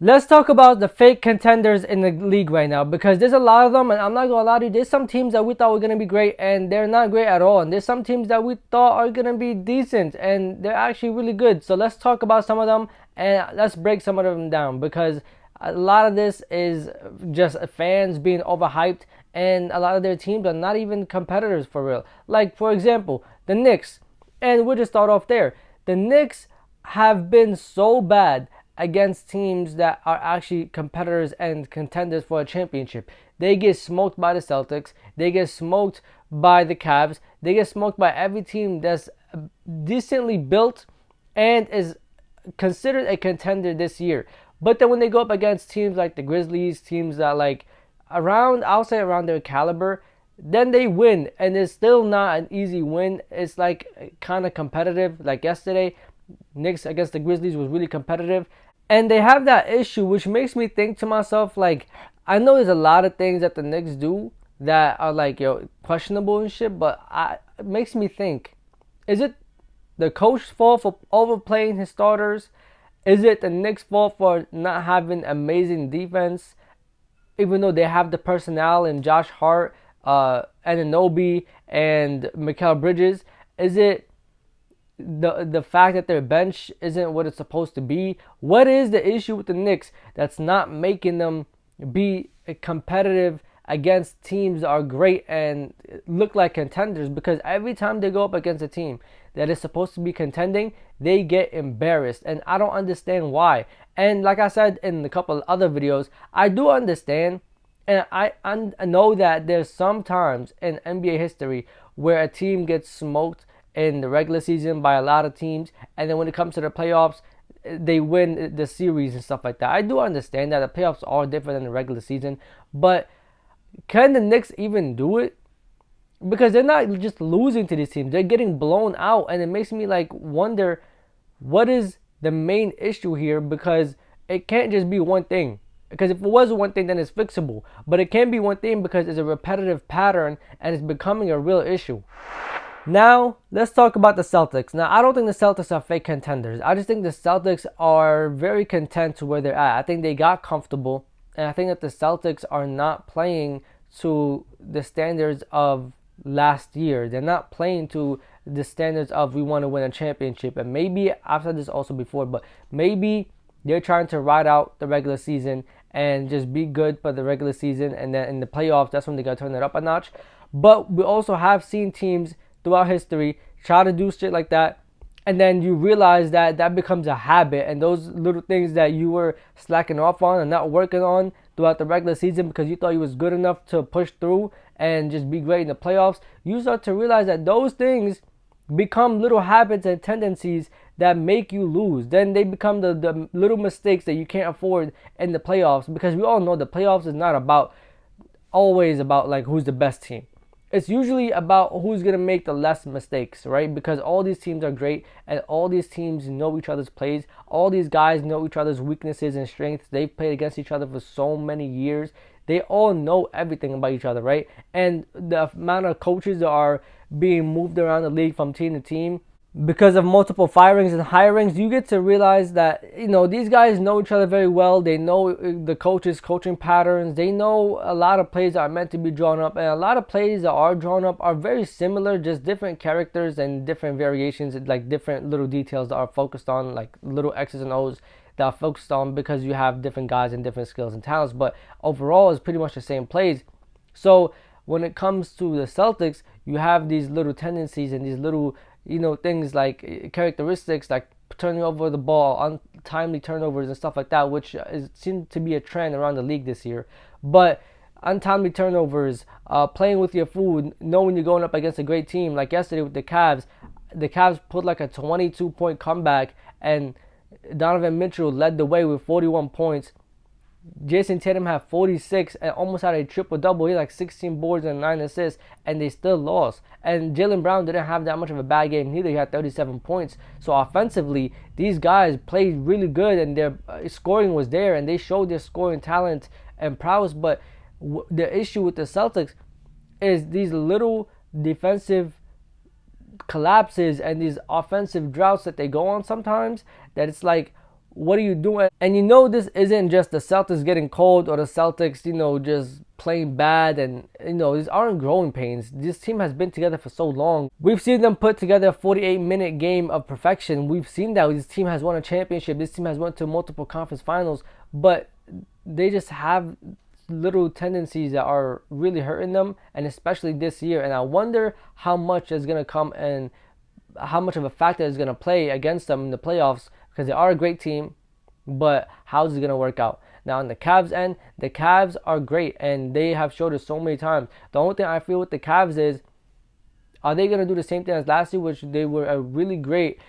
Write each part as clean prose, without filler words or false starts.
Let's talk about the fake contenders in the league right now, because there's a lot of them, and I'm not gonna lie to you, there's some teams that we thought were gonna be great and they're not great at all, and there's some teams that we thought are gonna be decent and they're actually really good. So let's talk about some of them and let's break some of them down, because a lot of this is just fans being overhyped and a lot of their teams are not even competitors for real. Like, for example, the Knicks, and we'll just start off there. The Knicks have been so bad against teams that are actually competitors and contenders for a championship. They get smoked by the Celtics. They get smoked by the Cavs. They get smoked by every team that's decently built and is considered a contender this year. But then when they go up against teams like the Grizzlies, teams that like around, I'll say around their caliber, then they win, and it's still not an easy win. It's like kind of competitive. Like yesterday, Knicks against the Grizzlies was really competitive, and they have that issue, which makes me think to myself, like, I know there's a lot of things that the Knicks do that are like, questionable and shit, but it makes me think, is it the coach's fault for overplaying his starters? Is it the Knicks' fault for not having amazing defense, even though they have the personnel in Josh Hart, Anunoby, and Mikal Bridges? Is it the fact that their bench isn't what it's supposed to be? What is the issue with the Knicks that's not making them be competitive against teams that are great and look like contenders? Because every time they go up against a team that is supposed to be contending, they get embarrassed, and I don't understand why. And like I said in a couple of other videos, I do understand, and I know that there's some times in NBA history where a team gets smoked in the regular season by a lot of teams, and then when it comes to the playoffs, they win the series and stuff like that. I do understand that the playoffs are different than the regular season, but can the Knicks even do it? Because they're not just losing to these teams, they're getting blown out, and it makes me like wonder what is the main issue here, because it can't just be one thing. Because if it was one thing, then it's fixable, but it can't be one thing because it's a repetitive pattern and it's becoming a real issue. Now, let's talk about the Celtics. Now, I don't think the Celtics are fake contenders. I just think the Celtics are very content to where they're at. I think they got comfortable, and I think that the Celtics are not playing to the standards of last year. They're not playing to the standards of we want to win a championship. And maybe I've said this also before, but maybe they're trying to ride out the regular season and just be good for the regular season, and then in the playoffs, that's when they got to turn it up a notch. But we also have seen teams throughout history try to do shit like that, and then you realize that that becomes a habit, and those little things that you were slacking off on and not working on throughout the regular season because you thought you was good enough to push through and just be great in the playoffs, you start to realize that those things become little habits and tendencies that make you lose. Then they become the little mistakes that you can't afford in the playoffs, because we all know the playoffs is not about always about like who's the best team. It's usually about who's going to make the less mistakes, right? Because all these teams are great and all these teams know each other's plays. All these guys know each other's weaknesses and strengths. They've played against each other for so many years. They all know everything about each other, right? And the amount of coaches that are being moved around the league from team to team because of multiple firings and hirings, you get to realize that, these guys know each other very well. They know the coaches' coaching patterns. They know a lot of plays that are meant to be drawn up, and a lot of plays that are drawn up are very similar, just different characters and different variations, like different little details that are focused on, like little X's and O's that are focused on, because you have different guys and different skills and talents, but overall it's pretty much the same plays. So when it comes to the Celtics, you have these little tendencies and these little things like characteristics, like turning over the ball, untimely turnovers and stuff like that, which seems to be a trend around the league this year. But untimely turnovers, playing with your food, knowing you're going up against a great team. Like yesterday with the Cavs put like a 22-point comeback, and Donovan Mitchell led the way with 41 points. Jason Tatum had 46 and almost had a triple-double. He had like 16 boards and 9 assists, and they still lost. And Jaylen Brown didn't have that much of a bad game neither. He had 37 points. So offensively, these guys played really good, and their scoring was there, and they showed their scoring talent and prowess. But the issue with the Celtics is these little defensive collapses and these offensive droughts that they go on sometimes, that it's like, what are you doing? And you know this isn't just the Celtics getting cold or the Celtics, just playing bad, and these aren't growing pains. This team has been together for so long. We've seen them put together a 48-minute game of perfection. We've seen that this team has won a championship. This team has went to multiple conference finals, but they just have little tendencies that are really hurting them, and especially this year. And I wonder how much is going to come and how much of a factor is going to play against them in the playoffs, because they are a great team, but how's it going to work out? Now, on the Cavs end, the Cavs are great, and they have showed us so many times. The only thing I feel with the Cavs is, are they going to do the same thing as last year, which they were a really great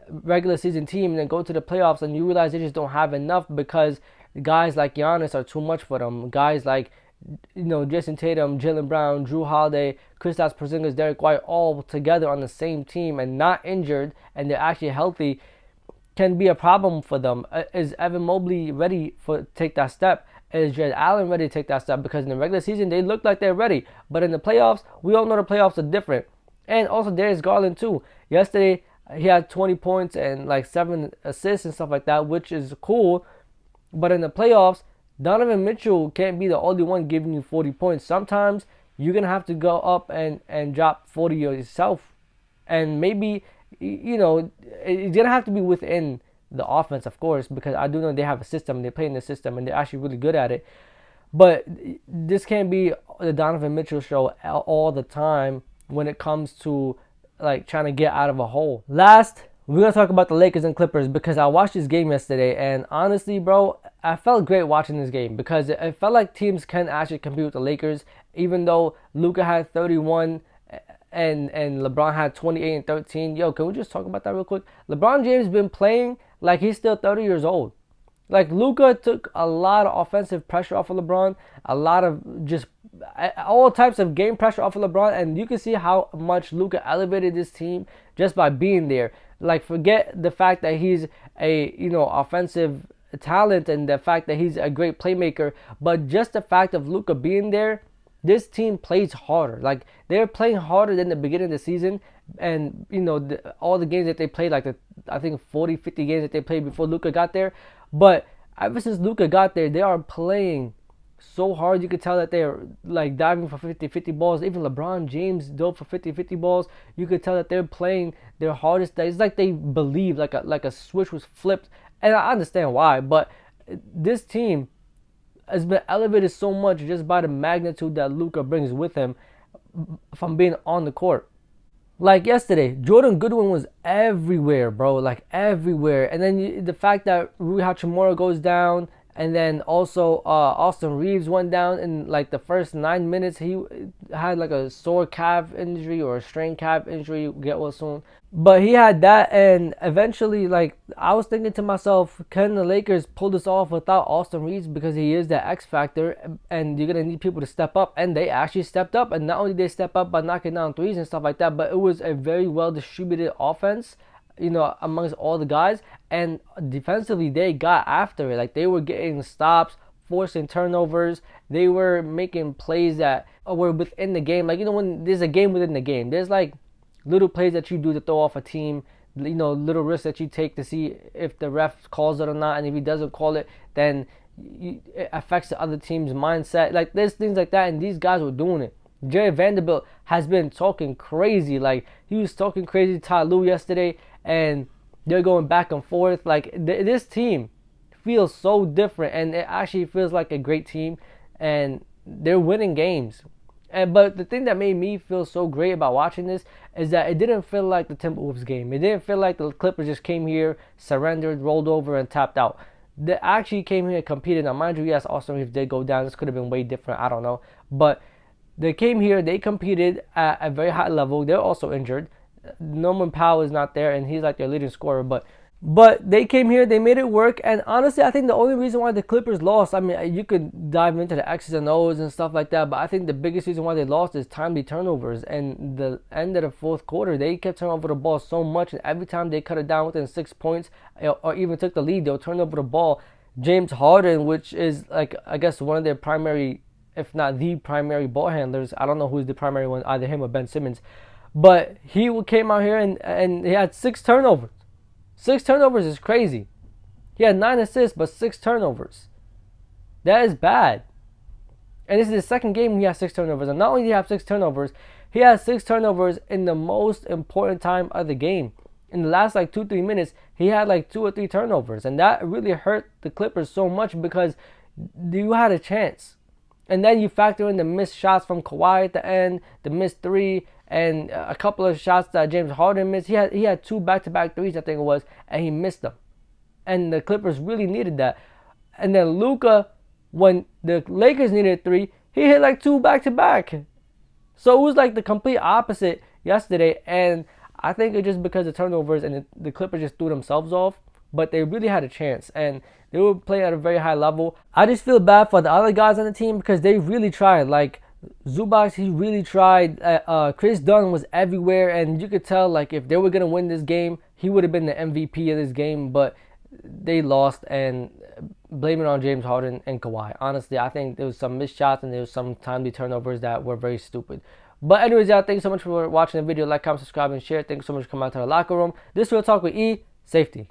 regular season team, and then go to the playoffs and you realize they just don't have enough because guys like Giannis are too much for them. Guys like Jason Tatum, Jaylen Brown, Drew Holiday, Kristaps Porzingis, Derek White, all together on the same team and not injured, and they're actually healthy, can be a problem for them. Is Evan Mobley ready to take that step? Is Jared Allen ready to take that step? Because in the regular season, they look like they're ready. But in the playoffs, we all know the playoffs are different. And also, Darius Garland, too. Yesterday, he had 20 points and like 7 assists and stuff like that, which is cool. But in the playoffs, Donovan Mitchell can't be the only one giving you 40 points. Sometimes you're going to have to go up and drop 40 yourself. And maybe, it's going to have to be within the offense, of course, because I do know they have a system. They play in the system, and they're actually really good at it. But this can't be the Donovan Mitchell show all the time when it comes to like trying to get out of a hole. Last, we're going to talk about the Lakers and Clippers, because I watched this game yesterday, and honestly, bro, I felt great watching this game because it felt like teams can actually compete with the Lakers, even though Luka had 31 and LeBron had 28 and 13. Yo, can we just talk about that real quick? LeBron James been playing like he's still 30 years old. Like, Luka took a lot of offensive pressure off of LeBron, a lot of just all types of game pressure off of LeBron, and you can see how much Luka elevated this team just by being there. Like, forget the fact that he's a offensive talent and the fact that he's a great playmaker, but just the fact of Luka being there, this team plays harder. Like, they're playing harder than the beginning of the season. And, all the games that they played, like I think 40, 50 games that they played before Luka got there. But ever since Luka got there, they are playing so hard. You could tell that they're like diving for 50-50 balls. Even LeBron James dove for 50-50 balls. You could tell that they're playing their hardest. It's like they believe, like a switch was flipped. And I understand why. But this team has been elevated so much just by the magnitude that Luka brings with him from being on the court. Like yesterday, Jordan Goodwin was everywhere, bro. Like, everywhere. And then the fact that Rui Hachimura goes down, and then also Austin Reeves went down in like the first 9 minutes. He had like a sore calf injury or a strained calf injury, get well soon. But he had that, and eventually, like, I was thinking to myself, can the Lakers pull this off without Austin Reeves? Because he is that X factor, and you're going to need people to step up. And they actually stepped up, and not only did they step up by knocking down threes and stuff like that, but it was a very well distributed offense, amongst all the guys. And defensively, they got after it. Like, they were getting stops, forcing turnovers. They were making plays that were within the game. Like, when there's a game within the game, there's like little plays that you do to throw off a team, little risks that you take to see if the ref calls it or not. And if he doesn't call it, then it affects the other team's mindset. Like, there's things like that, and these guys were doing it. Jared Vanderbilt has been talking crazy. Like, he was talking crazy to Ty Lue yesterday, and they're going back and forth. Like, this team feels so different, and it actually feels like a great team, and they're winning games. But the thing that made me feel so great about watching this is that it didn't feel like the Timberwolves game. It didn't feel like the Clippers just came here, surrendered, rolled over, and tapped out. They actually came here and competed. Now, mind you, yes, Austin Reeves did go down. This could have been way different. I don't know. But they came here. They competed at a very high level. They're also injured. Norman Powell is not there, and he's like their leading scorer. But they came here, they made it work, and honestly, I think the only reason why the Clippers lost, I mean, you could dive into the X's and O's and stuff like that, but I think the biggest reason why they lost is timely turnovers. And the end of the fourth quarter, they kept turning over the ball so much, and every time they cut it down within 6 points, or even took the lead, they'll turn over the ball. James Harden, which is, like, I guess one of their primary, if not the primary ball handlers, I don't know who's the primary one, either him or Ben Simmons, but he came out here and he had 6 turnovers. 6 turnovers is crazy. He had 9 assists but 6 turnovers. That is bad. And this is his second game he has 6 turnovers. And not only did he have 6 turnovers, he has 6 turnovers in the most important time of the game. In the last like 2-3 minutes, he had like 2 or 3 turnovers. And that really hurt the Clippers so much because you had a chance. And then you factor in the missed shots from Kawhi at the end, the missed 3, and a couple of shots that James Harden missed. He had 2 back-to-back threes, I think it was, and he missed them. And the Clippers really needed that. And then Luka, when the Lakers needed 3, he hit like 2 back-to-back. So it was like the complete opposite yesterday. And I think it's just because of turnovers and the Clippers just threw themselves off. But they really had a chance. And they were playing at a very high level. I just feel bad for the other guys on the team because they really tried. Like Zubac, he really tried. Chris Dunn was everywhere. And you could tell like if they were going to win this game, he would have been the MVP of this game. But they lost, and blame it on James Harden and Kawhi. Honestly, I think there was some missed shots and there was some timely turnovers that were very stupid. But anyways, y'all, thanks so much for watching the video. Like, comment, subscribe, and share. Thanks so much for coming out to the locker room. This Real Talk with E. Safety.